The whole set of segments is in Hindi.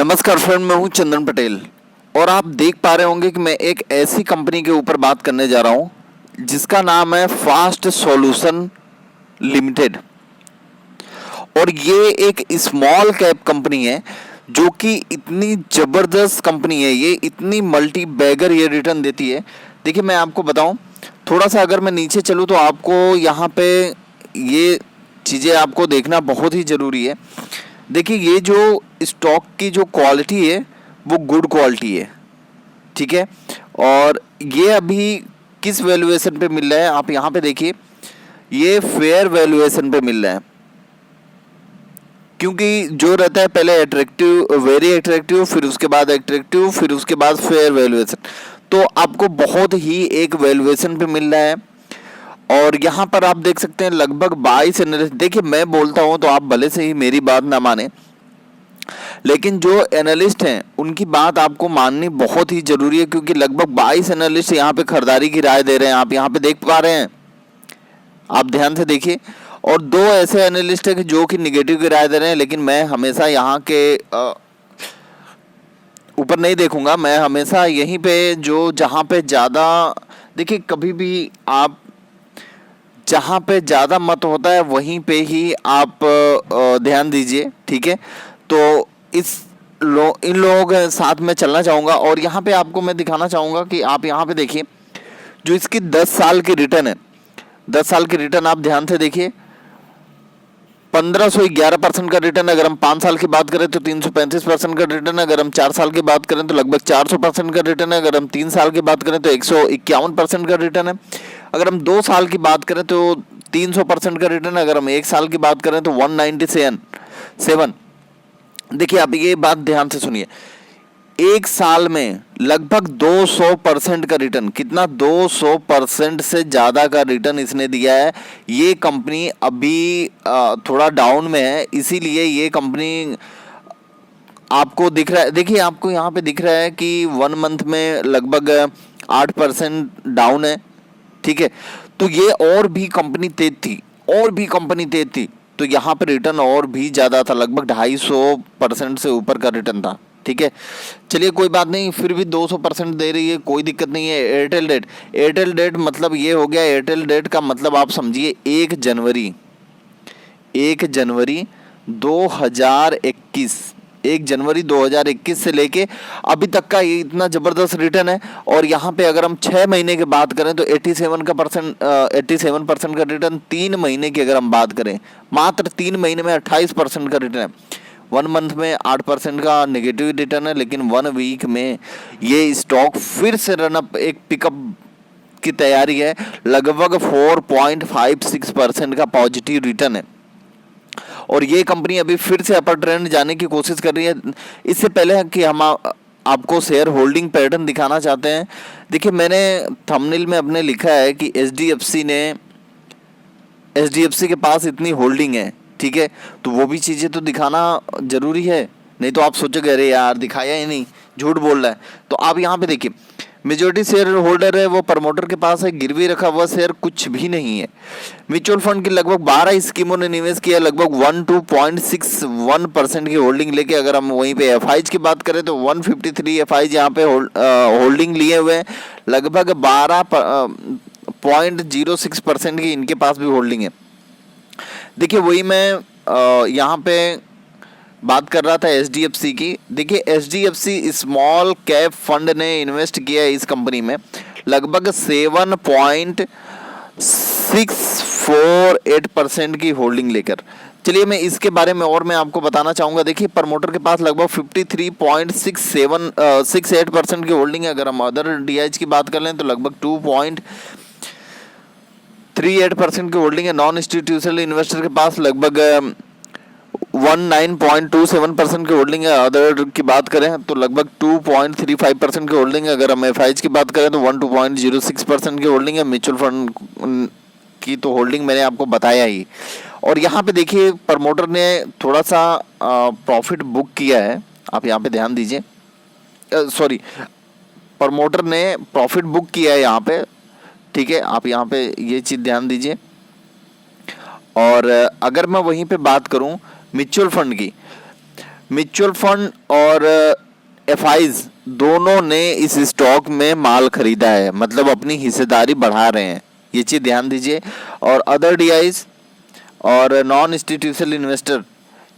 नमस्कार फ्रेंड, मैं हूं चंदन पटेल और आप देख पा रहे होंगे कि मैं एक ऐसी कंपनी के ऊपर बात करने जा रहा हूं जिसका नाम है फास्ट सॉल्यूशन लिमिटेड। और ये एक स्मॉल कैप कंपनी है जो कि इतनी ज़बरदस्त कंपनी है, ये इतनी मल्टी बैगर ये रिटर्न देती है। देखिए मैं आपको बताऊं, थोड़ा सा अगर मैं नीचे चलूं तो आपको यहाँ पे ये चीज़ें आपको देखना बहुत ही ज़रूरी है। देखिए ये जो स्टॉक की जो क्वालिटी है वो गुड क्वालिटी है, ठीक है। और ये अभी किस वैल्यूएशन पे मिल रहा है आप यहाँ पे देखिए, ये फेयर वैल्यूएशन पे मिल रहा है। क्योंकि जो रहता है पहले अट्रैक्टिव, वेरी अट्रैक्टिव, फिर उसके बाद अट्रैक्टिव, फिर उसके बाद फेयर वैल्यूएशन, तो आपको बहुत ही एक वैल्यूएशन पे मिल रहा है। और यहाँ पर आप देख सकते हैं लगभग 22 एनालिस्ट। देखिए मैं बोलता हूँ तो आप भले से ही मेरी बात ना माने, लेकिन जो एनालिस्ट हैं उनकी बात आपको माननी बहुत ही जरूरी है, क्योंकि लगभग 22 एनालिस्ट यहाँ पे खरीदारी की राय दे रहे हैं। आप यहाँ पे देख पा रहे हैं, आप ध्यान से देखिए। और दो ऐसे एनालिस्ट हैं जो कि निगेटिव की राय दे रहे हैं, लेकिन मैं हमेशा यहाँ के ऊपर नहीं देखूंगा। मैं हमेशा यहीं पे जो जहाँ पे ज़्यादा, देखिए कभी भी आप जहाँ पे ज़्यादा मत होता है वहीं पे ही आप ध्यान दीजिए, ठीक है। तो इन लोगों के साथ में चलना चाहूँगा। और यहाँ पे आपको मैं दिखाना चाहूँगा कि आप यहाँ पे देखिए जो इसकी 10 साल की रिटर्न है, 10 साल की रिटर्न आप ध्यान से देखिए। 1511% का रिटर्न। अगर हम 5 साल की बात करें तो 335% का रिटर्न है। अगर हम 4 साल की बात करें तो लगभग 400% का रिटर्न है। अगर हम 3 साल की बात करें तो 151% का रिटर्न है। अगर हम 2 साल की बात करें तो 300% का रिटर्न है। अगर हम 1 साल की बात करें तो 197। देखिए आप ये बात ध्यान से सुनिए, एक साल में लगभग 200% का रिटर्न। कितना? 200% से ज़्यादा का रिटर्न इसने दिया है। ये कंपनी अभी थोड़ा डाउन में है, इसीलिए ये कंपनी आपको दिख रहा है। देखिए आपको यहाँ पे दिख रहा है कि 1 मंथ में लगभग 8% डाउन है, ठीक है। तो ये और भी कंपनी तेज थी, तो यहाँ पे रिटर्न और भी ज़्यादा था, लगभग 250% से ऊपर का रिटर्न था, ठीक है। चलिए कोई बात नहीं, फिर भी 200% दे रही है, कोई दिक्कत नहीं है। एयरटेल डेट मतलब ये हो गया, एयरटेल डेट का मतलब आप समझिए 1 जनवरी 2021 से लेके अभी तक का ये इतना ज़बरदस्त रिटर्न है। और यहाँ पे अगर हम 6 महीने की बात करें तो 87% का रिटर्न। 3 महीने की अगर हम बात करें, मात्र 3 महीने में 28% का रिटर्न है। 1 मंथ में 8% का नेगेटिव रिटर्न है, लेकिन 1 वीक में ये स्टॉक फिर से रनअप, एक पिकअप की तैयारी है। लगभग 4.56% का पॉजिटिव रिटर्न है। और ये कंपनी अभी फिर से अपर ट्रेंड जाने की कोशिश कर रही है। इससे पहले कि हम आपको शेयर होल्डिंग पैटर्न दिखाना चाहते हैं, देखिए मैंने थंबनेल में अपने लिखा है कि एचडीएफसी के पास इतनी होल्डिंग है, ठीक है। तो वो भी चीज़ें तो दिखाना जरूरी है, नहीं तो आप सोचोगे अरे यार दिखाया ही नहीं, झूठ बोल रहा है। तो आप यहाँ पे देखिए, मेजॉरिटी शेयर होल्डर है वो प्रमोटर के पास है, गिरवी रखा हुआ शेयर कुछ भी नहीं है। म्यूचुअल फंड की लगभग 12 स्कीमों ने निवेश किया, लगभग 12.61% की होल्डिंग लेके। अगर हम वहीं पे एफआईज की बात करें तो 153 एफआईज यहाँ पे होल्डिंग लिए हुए हैं। लगभग 12.06% की इनके पास भी होल्डिंग है। देखिए वही मैं यहाँ पे बात कर रहा था एचडीएफसी की। देखिए एचडीएफसी स्मॉल कैप फंड ने इन्वेस्ट किया है इस कंपनी में, लगभग 7.648% की होल्डिंग लेकर। चलिए मैं इसके बारे में और मैं आपको बताना चाहूँगा। देखिए प्रमोटर के पास लगभग 53.68% की होल्डिंग है। अगर हम अदर डीआईज की बात कर लें तो लगभग 2.38% की होल्डिंग है। नॉन इंस्टीट्यूशनल इन्वेस्टर के पास लगभग 19.27% की होल्डिंग है। अदर की बात करें तो लगभग 2.35% की होल्डिंग है। अगर हम एफआईज की बात करें तो 12.06% की होल्डिंग है। म्यूचुअल फंड की तो होल्डिंग मैंने आपको बताया ही। और यहाँ पे देखिए प्रमोटर ने थोड़ा सा प्रॉफिट बुक किया है, आप यहाँ पे ध्यान दीजिए। प्रमोटर ने प्रॉफिट बुक किया है यहाँ पे, ठीक है। आप यहाँ पे ये चीज़ ध्यान दीजिए। और अगर मैं वहीं पे बात करूं म्यूचुअल फंड की, म्यूचुअल फंड और एफआईज दोनों ने इस स्टॉक में माल खरीदा है, मतलब अपनी हिस्सेदारी बढ़ा रहे हैं, ये चीज़ ध्यान दीजिए। और अदर डीआईज और नॉन इंस्टीट्यूशनल इन्वेस्टर,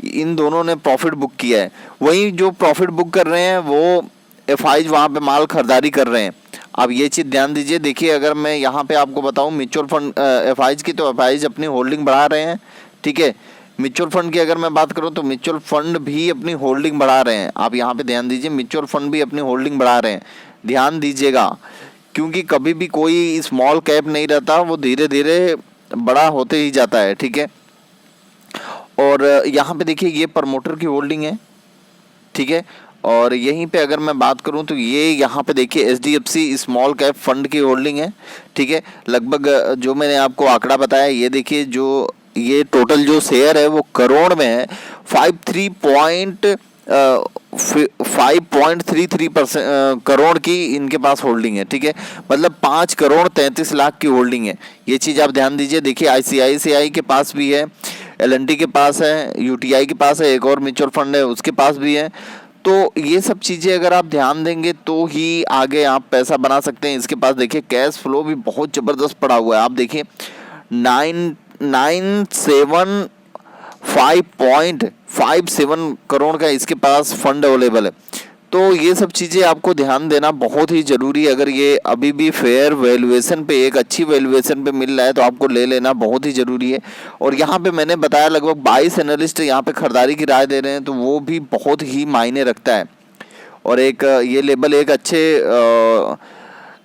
इन दोनों ने प्रॉफिट बुक किया है। वहीं जो प्रॉफिट बुक कर रहे हैं वो एफआईज वहाँ पे माल खरीदारी कर रहे हैं। आप ये चीज़ ध्यान दीजिए। देखिए, अगर मैं यहाँ पे आपको बताऊँ म्यूचुअल फंड एफआईज की, तो एफआईज अपनी होल्डिंग बढ़ा रहे हैं, ठीक है। म्यूचुअल फंड की अगर मैं बात करूँ तो म्यूचुअल फंड भी अपनी होल्डिंग बढ़ा रहे हैं। आप यहाँ पे ध्यान दीजिए, म्यूचुअल फंड भी अपनी होल्डिंग बढ़ा रहे हैं, ध्यान दीजिएगा, क्योंकि कभी भी कोई स्मॉल कैप नहीं रहता, वो धीरे धीरे बड़ा होते ही जाता है, ठीक है। और यहाँ पे देखिए, ये प्रमोटर की होल्डिंग है, ठीक है। और यहीं पे अगर मैं बात करूं तो ये यहाँ पे देखिए एचडीएफसी स्मॉल कैप फंड की होल्डिंग है, ठीक है। लगभग जो मैंने आपको आंकड़ा बताया, ये देखिए, जो ये टोटल जो शेयर है वो करोड़ में है। 5.33% करोड़ की इनके पास होल्डिंग है, ठीक है। मतलब 5 करोड़ 33 लाख की होल्डिंग है। ये चीज़ आप ध्यान दीजिए। देखिए, आईसीआईसीआई के पास भी है, एलएनटी के पास है, यूटीआई के पास है, एक और म्यूचुअल फंड है उसके पास भी है। तो ये सब चीज़ें अगर आप ध्यान देंगे तो ही आगे आप पैसा बना सकते हैं। इसके पास देखिए कैश फ्लो भी बहुत ज़बरदस्त पड़ा हुआ है। आप देखिए 997 करोड़ का इसके पास फंड अवेलेबल है। तो ये सब चीज़ें आपको ध्यान देना बहुत ही ज़रूरी है। अगर ये अभी भी फेयर वैल्यूएशन पे, एक अच्छी वैल्यूएशन पे मिल रहा है तो आपको ले लेना बहुत ही ज़रूरी है। और यहाँ पे मैंने बताया लगभग 22 एनालिस्ट यहाँ पे खरीदारी की राय दे रहे हैं, तो वो भी बहुत ही मायने रखता है। और एक ये लेवल एक अच्छे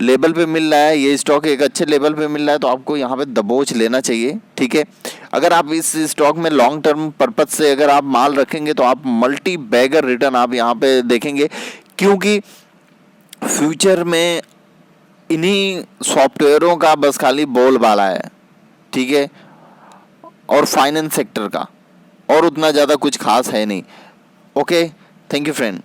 लेवल पे मिल रहा है, ये स्टॉक एक अच्छे लेवल पे मिल रहा है, तो आपको यहाँ पे दबोच लेना चाहिए, ठीक है। अगर आप इस स्टॉक में लॉन्ग टर्म पर्पज से अगर आप माल रखेंगे तो आप मल्टी बैगर रिटर्न आप यहाँ पे देखेंगे, क्योंकि फ्यूचर में इन्हीं सॉफ्टवेयरों का बस खाली बोलबाला है, ठीक है, और फाइनेंस सेक्टर का, और उतना ज़्यादा कुछ खास है नहीं। Okay, thank you friend.